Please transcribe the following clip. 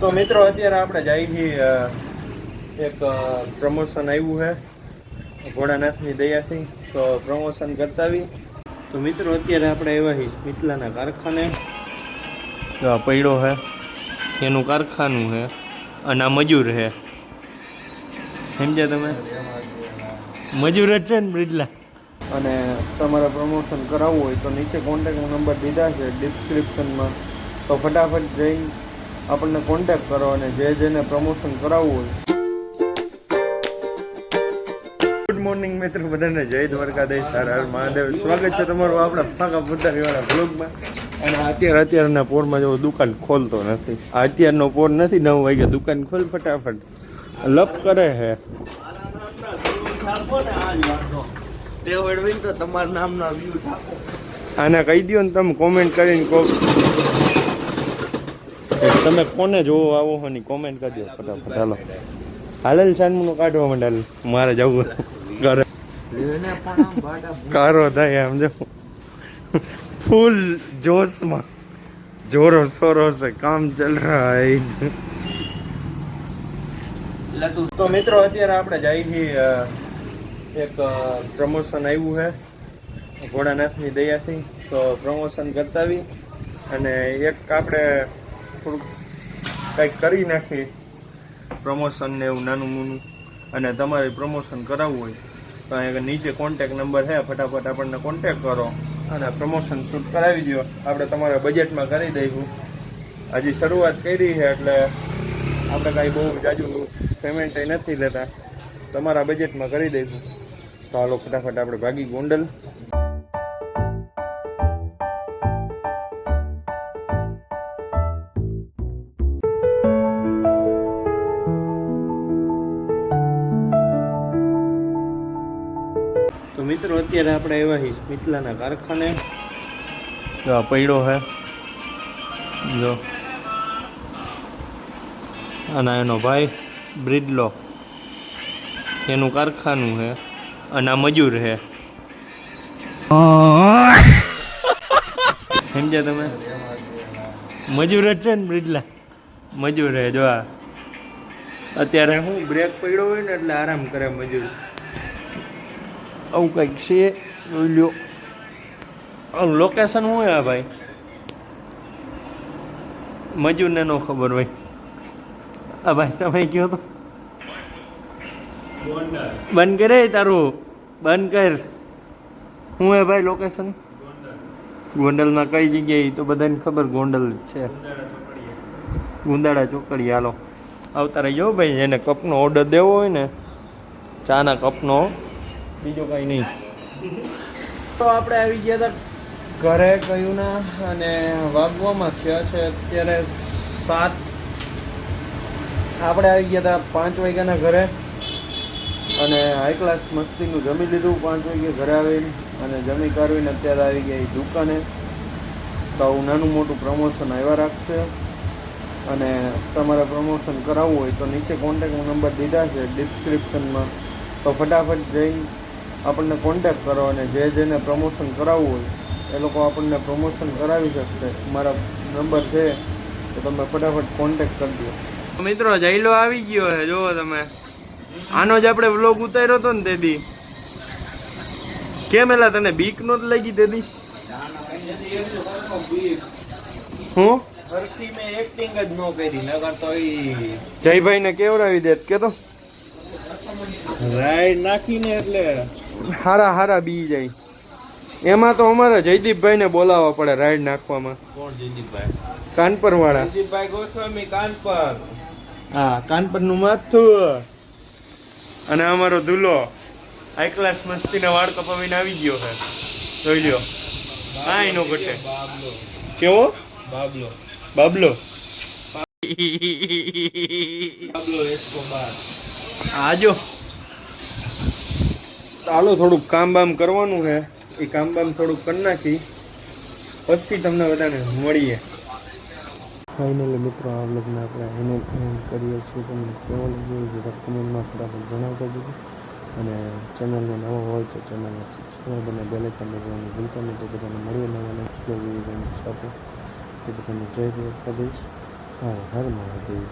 તો મિત્રો અત્યારે આપણે જઈ છીએ એક પ્રમોશન આવ્યું છે ભોળાનાથની દયાથી, તો પ્રમોશન કરતા આવી. તો મિત્રો અત્યારે આપણે આવ્યા છીએ મિથિલાના કારખાને. તો આ પૈડો છે એનું કારખાનું છે અને આ મજૂર છે, સમજ્યા તમે? મજૂર જ છે ને બ્રિડલા. અને તમારે પ્રમોશન કરાવવું હોય તો નીચે કોન્ટેક્ટ નંબર દીધા છે ડિસ્ક્રિપ્શનમાં, તો ફટાફટ જઈ આપણને કોન્ટેક્ટ કરો અને જેને પ્રમોશન કરાવવું હોય. ગુડ મોર્નિંગ મિત્રો, બધાને જય દ્વારકાધીશ, હર હર મહાદેવ. સ્વાગત છે તમારું આપણા ફાંકા પથારીવાળા બ્લોગમાં. અને અત્યારના પોરમાં જો દુકાન ખોલતો નથી. આ અત્યારનો પોર નથી, 9 વાગે દુકાન ખોલ ફટાફટ. લપ કરે છે તમારા નામના વ્યૂ છાપો. આને કહી દો ને તમે કોમેન્ટ કરીને કહો તમે કોને જોવો આવો હો ની કોમેન્ટ કરી દો ફટાફટ. હાલો હાલેલ સાનમુનો કાઢવા માંડે, મારે જવું ઘરે. કારો થાય આમ જો ફૂલ જોશમાં, જોરો સોરો સે કામ ચલ રહા હૈ. તો મિત્રો અત્યારે આપણે જઈ છીએ એક પ્રમોશન આવ્યું છે ભોળાનાથની દયાથી, તો પ્રમોશન કરતા આવી. અને એક આપણે થોડુંક કંઈક કરી નાખીએ પ્રમોશન ને એવું નાનું મૂનું. અને તમારે પ્રમોશન કરાવવું હોય તો અહીંયા નીચે કોન્ટેક નંબર છે, ફટાફટ આપણને કોન્ટેક કરો અને પ્રમોશન શૂટ કરાવી દો. આપણે તમારા બજેટમાં કરી દઈશું. હજી શરૂઆત કરી છે એટલે આપણે કાંઈ બહુ જાજુ પેમેન્ટ નથી લેતા, તમારા બજેટમાં કરી દઈશું. તો હાલો ફટાફટ આપણે ભાગી ગોંડલ. તો મિત્રો અત્યારે આપણે આવ્યા છીએ મિથિલાના કારખાને. જો આ પૈડો છે જો, અને એનો ભાઈ બ્રિડલો, એનું કારખાનું છે અને આ મજૂર છે, સમજ્યા તમે? મજૂર જ છે ને બ્રિડલા, મજૂર છે. જો આ અત્યારે હું બ્રેક પડ્યો હોય ને એટલે આરામ કરે મજૂર. આવું કંઈક છે, જોઈ લ્યો. લોકેશન શું હોય આ ભાઈ? મજૂરને ન ખબર હોય. આ ભાઈ તમે કહો તો. બંધ કરે તારું, બંધ કર. શું હે ભાઈ લોકેશન? ગોંડલમાં કઈ જગ્યાએ? તો બધાને ખબર ગોંડલ જ છે, ગુંદાળા ચોકડી. હાલો આવતા રહીજો ભાઈ. જેને કપનો ઓર્ડર દેવો હોય ને, ચાના કપનો, બીજો કાંઈ નહીં. તો આપણે આવી ગયા હતા ઘરે કયું ના, અને વાગવામાં થયા છે અત્યારે 7. આપણે આવી ગયા હતા 5 વાગ્યાના ઘરે, અને હાઈ ક્લાસ મસ્તીનું જમી લીધું 5 વાગે ઘરે આવીને. અને જમી કરવીને અત્યારે આવી ગયા દુકાને. તો આવું નાનું મોટું પ્રમોશન આવ્યા રાખશે. અને તમારે પ્રમોશન કરાવવું હોય તો નીચે કોન્ટેક્ટ નંબર દીધા છે ડિસ્ક્રિપ્શનમાં, તો ફટાફટ જઈને આપણને કોન્ટેક્ટ કરો. અને જેને પ્રમોશન કરાવવું હોય એ લોકો આપણને પ્રમોશન કરાવી શકશે. મારા નંબર છે તો તમે ફટાફટ કોન્ટેક્ટ કરી દો. મિત્રો જયલો આવી ગયો છે, જુઓ તમે. આનો જ આપણે વ્લોગ ઉતાર્યો હતો ને તેદી. કેમ એલા તને બીક નો જ લાગી તેદી? હું ફરતી મેં એક્ટિંગ જ ન કરી, નકર તો જયભાઈ ને કેવડાવી દેત કે તો રાઈડ નાખીને એટલે હારા બી જાય. એમાં તો અમારા જયદીપભાઈ ને બોલાવવા પડે રાઈડ નાખવામાં. કોણ જયદીપભાઈ? કાનપર વાળા જયદીપભાઈ ગોસ્વામી, કાનપર. હા, કાનપર નું માથું. અને અમારો દુલો હાઈ ક્લાસ મસ્તીના વાળ કપાવીને આવી ગયો છે, જોઈ લ્યો. કાંઈ નો ઘટે. કેવો બાબલો? બાબલો આજો. ચાલો થોડુંક કામ બામ કરવાનું છે, એ કામ બામ થોડુંક કરી નાખી પછી તમને બધાને મળીએ. ફાઇનલી મિત્રો આ વ્લોગને આપણે એને કરીએ છીએ. તમને કેવો લાગ્યો જરા કમેન્ટમાં ફટાફટ જણાવતા જજો. અને ચેનલમાં નવો હોય તો ચેનલને સબસ્ક્રાઈબ અને બેલ આઇકન દબાવવાનું ભૂલતા નહીં. તો બધાને મળીએ નવા નેક્સ્ટ વ્લોગ સાથે. તે બધાને જય દ્વારકાધીશ. હા હર મહાદેવ.